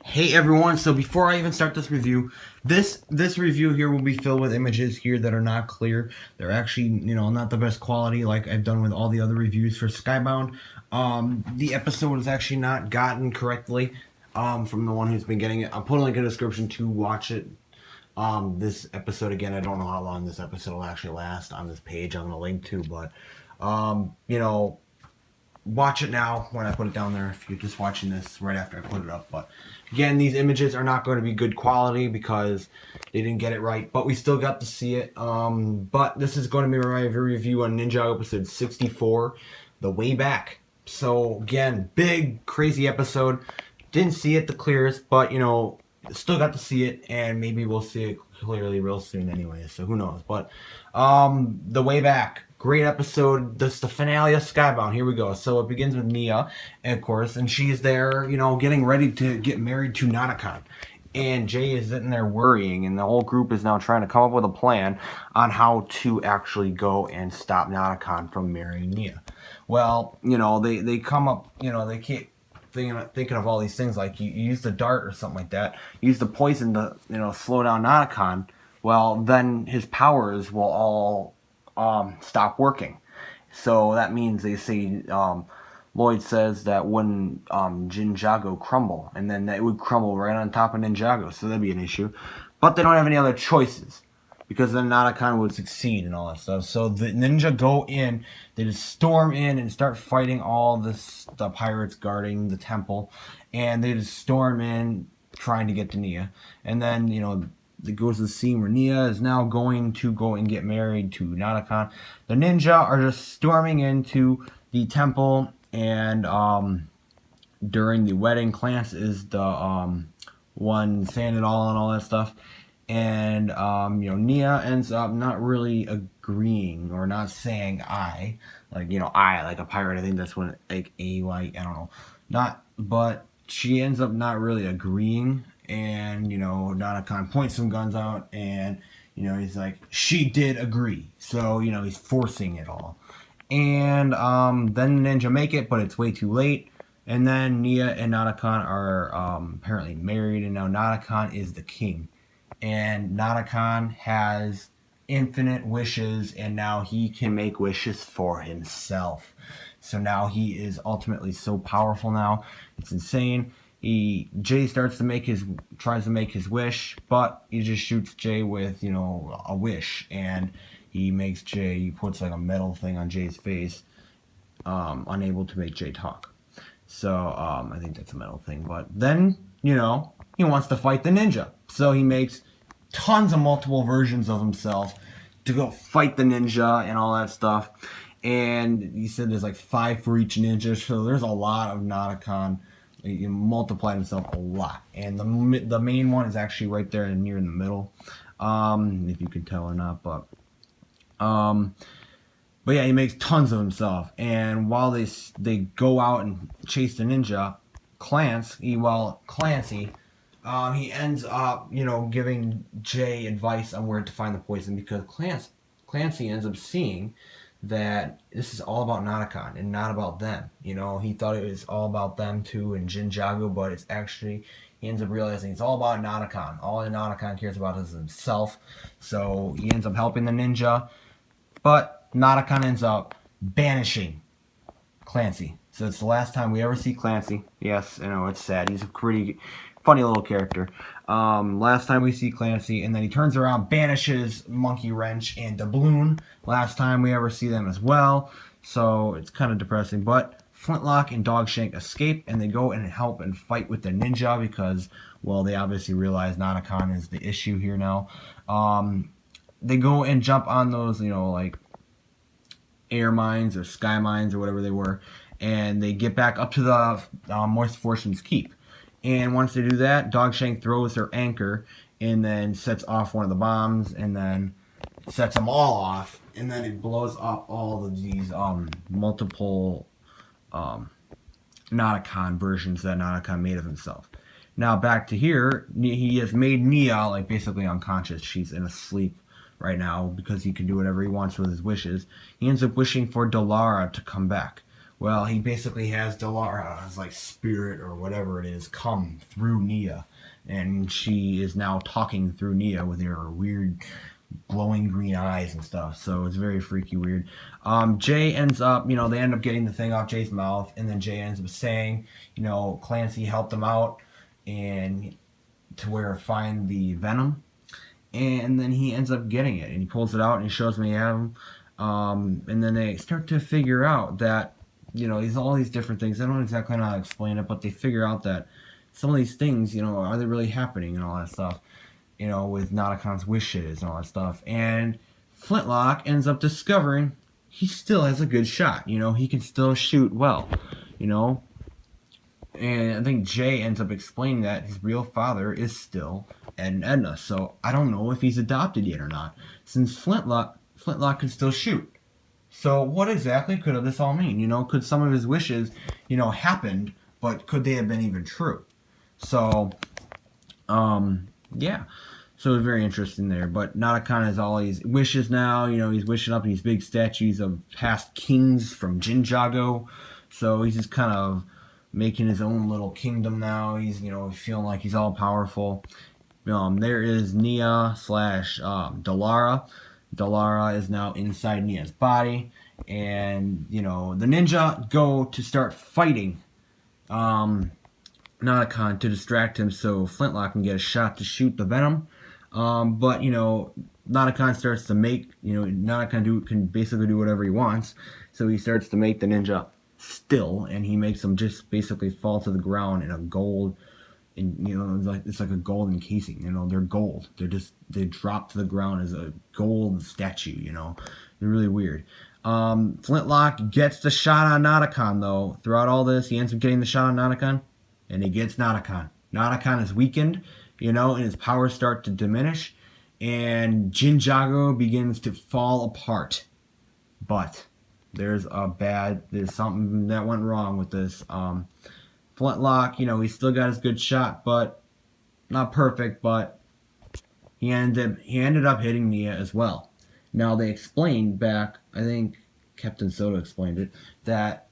Hey everyone, so before I even start this review, this review here will be filled with images here that are not clear. They're actually, not the best quality like I've done with all the other reviews for Skybound. The episode is actually not gotten correctly from the one who's been getting it. I'll put a link in the description to watch it. This episode again, I don't know how long this episode will actually last on this page I'm going to link to, but, watch it now when I put it down there if you're just watching this right after I put it up. But again, these images are not going to be good quality because they didn't get it right, but we still got to see it. But this is going to be my review on Ninjago episode 64, The Way Back. So again, big crazy episode. Didn't see it the clearest, but still got to see it, and maybe we'll see it clearly real soon anyway, so who knows. But The Way Back, great episode. This is the finale of Skybound. Here we go. So it begins with Nia, of course, and she's there, getting ready to get married to Nanakan. And Jay is sitting there worrying, and the whole group is now trying to come up with a plan on how to actually go and stop Nanakan from marrying Nia. Well, they come up, they can't thinking of all these things, like you use the dart or something like that, use the poison to slow down Nanakan. Well, then his powers will all stop working. So that means they say Lloyd says that when Ninjago crumble, and then it would crumble right on top of Ninjago, so that'd be an issue. But they don't have any other choices, because then Nanakan would succeed and all that stuff. So the ninja go in, they just storm in and start fighting all the pirates guarding the temple, and they just storm in trying to get to Nia. And then, it goes to the scene where Nia is now going to go and get married to Nanakan. The ninja are just storming into the temple, and during the wedding, Clance is the one saying it all and all that stuff. And Nia ends up not really agreeing or not saying I, like a pirate. I think that's what, like, AY, I don't know, but she ends up not really agreeing. And Nanakan points some guns out, and he's like, she did agree, so he's forcing it all. And then the ninja make it, but it's way too late. And then Nia and Nanakan are apparently married, and now Nanakan is the king. And Nanakan has infinite wishes, and now he can make wishes for himself. So now he is ultimately so powerful now. It's insane. Jay tries to make his wish, but he just shoots Jay with, a wish. And he puts like a metal thing on Jay's face, unable to make Jay talk. So, I think that's a metal thing. But then, he wants to fight the ninja. So he makes tons of multiple versions of himself to go fight the ninja and all that stuff. And he said there's like 5 for each ninja. So there's a lot of Nanakan. He multiplied himself a lot. And the main one is actually right there near in the middle. If you can tell or not. But yeah, he makes tons of himself. And while they go out and chase the ninja, Clancy, he ends up, giving Jay advice on where to find the poison, because Clancy ends up seeing that this is all about Nanakan and not about them. He thought it was all about them too and Ninjago, but it's actually, he ends up realizing it's all about Nanakan. All that Nanakan cares about is himself. So he ends up helping the ninja, but Nanakan ends up banishing Clancy. So it's the last time we ever see Clancy. Yes, I know, it's sad. He's a pretty funny little character. Last time we see Clancy, and then he turns around, banishes Monkey Wrench and Doubloon. Last time we ever see them as well. So it's kind of depressing. But Flintlock and Dogshank escape, and they go and help and fight with the ninja because, well, they obviously realize Nanakan is the issue here now. They go and jump on those, like air mines or sky mines or whatever they were, and they get back up to the Moist Fortune's keep. And once they do that, Dogshank throws her anchor and then sets off one of the bombs, and then sets them all off, and then it blows up all of these multiple Nanakan versions that Nanakan made of himself. Now back to here, he has made Nia like basically unconscious. She's in a sleep right now because he can do whatever he wants with his wishes. He ends up wishing for Dalara to come back. Well, he basically has Delara's like spirit or whatever it is come through Nia, and she is now talking through Nia with her weird glowing green eyes and stuff. So it's very freaky weird. Jay ends up, they end up getting the thing off Jay's mouth, and then Jay ends up saying, Clancy helped him out and to where find the venom, and then he ends up getting it, and he pulls it out and he shows me him. And then they start to figure out that these all these different things. I don't exactly know how to explain it, but they figure out that some of these things, are they really happening and all that stuff, with Natakan's wishes and all that stuff. And Flintlock ends up discovering he still has a good shot. He can still shoot well, And I think Jay ends up explaining that his real father is still Ed and Edna. So I don't know if he's adopted yet or not, since Flintlock can still shoot. So what exactly could this all mean? Could some of his wishes, happened, but could they have been even true? So, yeah. So it's very interesting there. But Natakan has all these wishes now. He's wishing up these big statues of past kings from Ninjago. So he's just kind of making his own little kingdom now. He's, feeling like he's all powerful. There is Nia / Delara. Delara is now inside Nia's body, and the ninja go to start fighting Natakan to distract him so Flintlock can get a shot to shoot the venom. But Natakan starts to make Natakan can basically do whatever he wants, so he starts to make the ninja still, and he makes them just basically fall to the ground in a gold. And it's like a golden casing. They're gold. They drop to the ground as a gold statue. They're really weird. Flintlock gets the shot on Natakan though. Throughout all this, he ends up getting the shot on Natakan, and he gets Natakan. Natakan is weakened, and his powers start to diminish, and Ninjago begins to fall apart. But there's something that went wrong with this. Flintlock, he still got his good shot, but not perfect, but he ended up hitting Nia as well. Now they explained back, I think Captain Soda explained it, that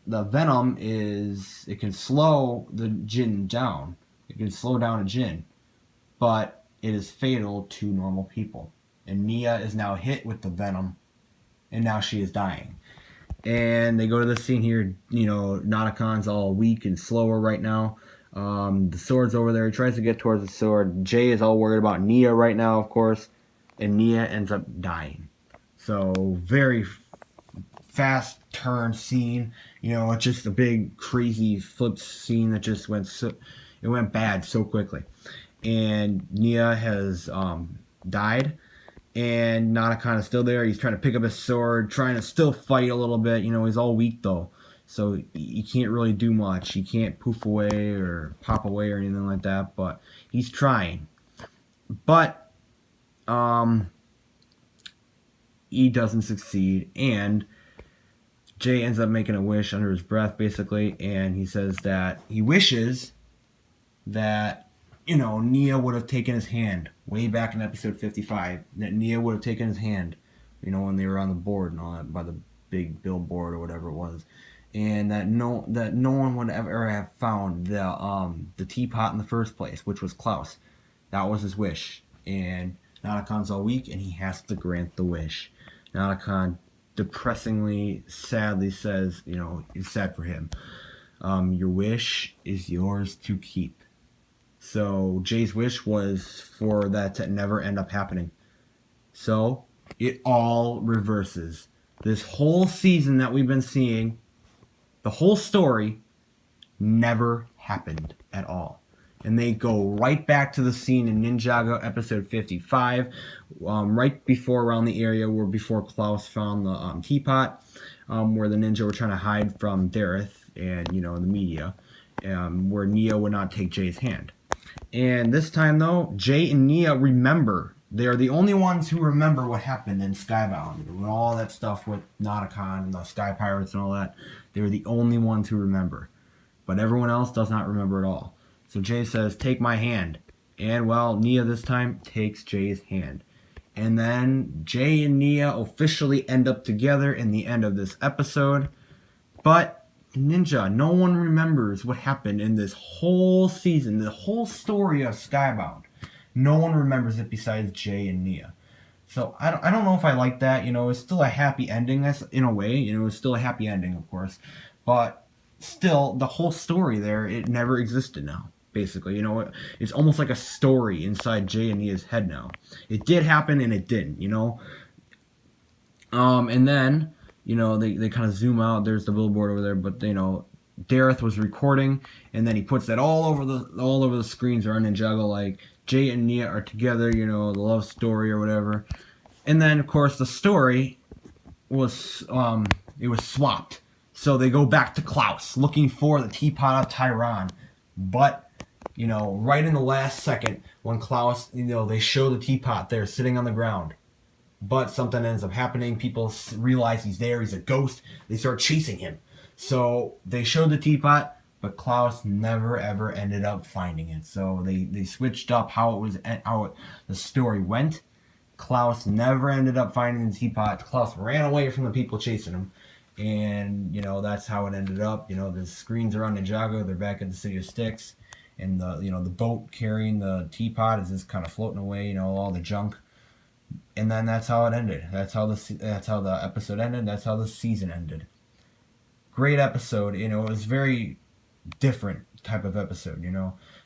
the venom it can slow the Jinn down. It can slow down a Jinn, but it is fatal to normal people. And Nia is now hit with the venom, and now she is dying. And they go to the scene here, Natakan's all weak and slower right now. The sword's over there. He tries to get towards the sword. Jay is all worried about Nia right now, of course. And Nia ends up dying. So, very fast turn scene. It's just a big, crazy flip scene that just went bad so quickly. And Nia has died. And Natakan is still there. He's trying to pick up his sword, trying to still fight a little bit. He's all weak though, so he can't really do much. He can't poof away or pop away or anything like that. But he's trying. But he doesn't succeed, and Jay ends up making a wish under his breath, basically, and he says that he wishes that Nia would have taken his hand way back in episode 55. That Nia would have taken his hand, when they were on the board and all that, by the big billboard or whatever it was, and that no one would ever have found the teapot in the first place, which was Klaus. That was his wish, and Natakan's all weak, and he has to grant the wish. Natakan depressingly, sadly says, it's sad for him. Your wish is yours to keep. So Jay's wish was for that to never end up happening. So it all reverses. This whole season that we've been seeing, the whole story, never happened at all. And they go right back to the scene in Ninjago episode 55, right before around the area where before Klaus found the teapot, where the ninja were trying to hide from Dareth and the media, where Nia would not take Jay's hand. And this time, though, Jay and Nia remember. They are the only ones who remember what happened in Skybound. When all that stuff with Natakan and the Sky Pirates and all that, they were the only ones who remember. But everyone else does not remember at all. So Jay says, take my hand. And, well, Nia this time takes Jay's hand. And then Jay and Nia officially end up together in the end of this episode. But Ninja, no one remembers what happened in this whole season, the whole story of Skybound. No one remembers it besides Jay and Nia. So I don't know if I like that. It's still a happy ending in a way. It's still a happy ending, of course. But still, the whole story there, it never existed now. Basically, it's almost like a story inside Jay and Nia's head now. It did happen and it didn't, And then, they kind of zoom out. There's the billboard over there, but Dareth was recording, and then he puts that all over the screens around Ninjago, like Jay and Nia are together, the love story or whatever. And then, of course, the story was it was swapped. So they go back to Klaus looking for the teapot of Tyron, but right in the last second when Klaus, they show the teapot there sitting on the ground. But something ends up happening. People realize he's there. He's a ghost. They start chasing him. So they showed the teapot, but Klaus never ever ended up finding it. So they switched up how the story went. Klaus never ended up finding the teapot. Klaus ran away from the people chasing him. And, that's how it ended up. The screens are on Ninjago. They're back at the City of Styx. And the boat carrying the teapot is just kind of floating away, all the junk. And then that's how it ended. That's how the episode ended. That's how the season ended. Great episode. It was very different type of episode.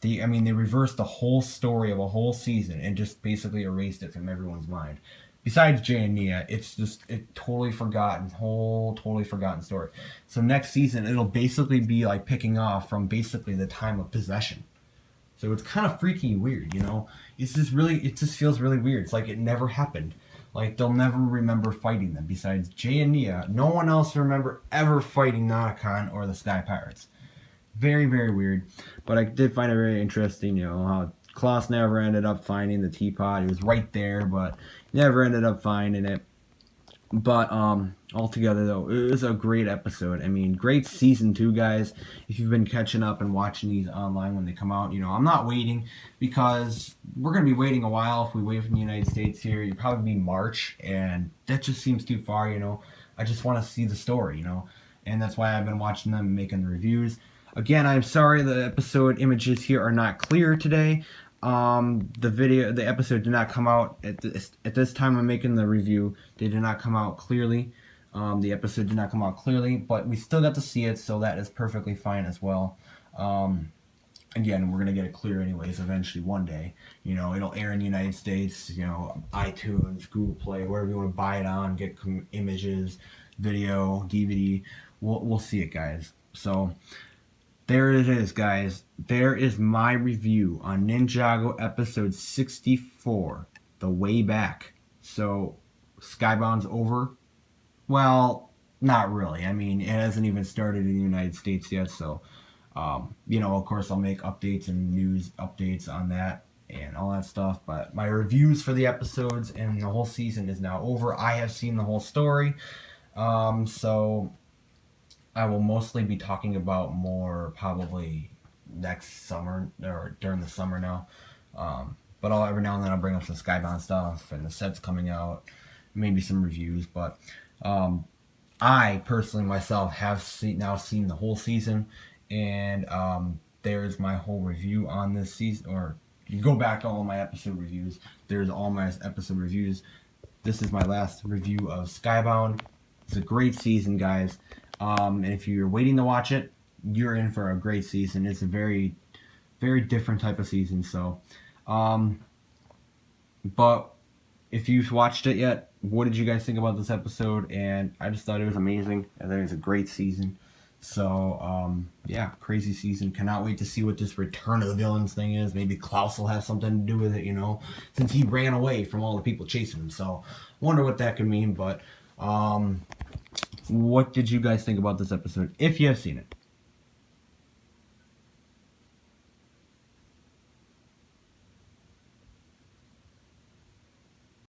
They reversed the whole story of a whole season and just basically erased it from everyone's mind. Besides Jay and Nia, it's just totally forgotten story. So next season it'll basically be like picking off from basically the time of possession. So it's kind of freaky weird, it just feels really weird. It's like it never happened. Like they'll never remember fighting them besides Jay and Nia. No one else will remember ever fighting Nauticon or the Sky Pirates. Very, very weird. But I did find it very interesting, how Klaus never ended up finding the teapot. He was right there, but never ended up finding it. But altogether, though, it was a great episode. Great season 2, guys. If you've been catching up and watching these online when they come out, I'm not waiting because we're going to be waiting a while. If we wait from the United States here, it'd probably be March, and that just seems too far, I just want to see the story, and that's why I've been watching them and making the reviews. Again, I'm sorry the episode images here are not clear today. The episode did not come out at this time I'm making the review. They did not come out clearly. The episode did not come out clearly, but we still got to see it, so that is perfectly fine as well. Again, we're gonna get it clear anyways eventually one day. It'll air in the United States, iTunes, Google Play, wherever you want to buy it on, get images, video, DVD. We'll see it, guys. So there it is, guys. There is my review on Ninjago episode 64, The Way Back. So, Skybound's over? Well, not really. It hasn't even started in the United States yet, so, of course I'll make updates and news updates on that and all that stuff, but my reviews for the episodes and the whole season is now over. I have seen the whole story, so I will mostly be talking about more probably next summer or during the summer now. But every now and then I'll bring up some Skybound stuff and the sets coming out, maybe some reviews. But I personally myself have now seen the whole season, and there's my whole review on this season. Or you can go back to all my episode reviews. There's all my episode reviews. This is my last review of Skybound. It's a great season, guys. And if you're waiting to watch it, you're in for a great season. It's a very, very different type of season. So, but if you've watched it yet, what did you guys think about this episode? And I just thought it was amazing. I thought it was a great season. So, yeah, crazy season. Cannot wait to see what this Return of the Villains thing is. Maybe Klaus will have something to do with it, since he ran away from all the people chasing him. So, wonder what that could mean. But, what did you guys think about this episode, if you have seen it?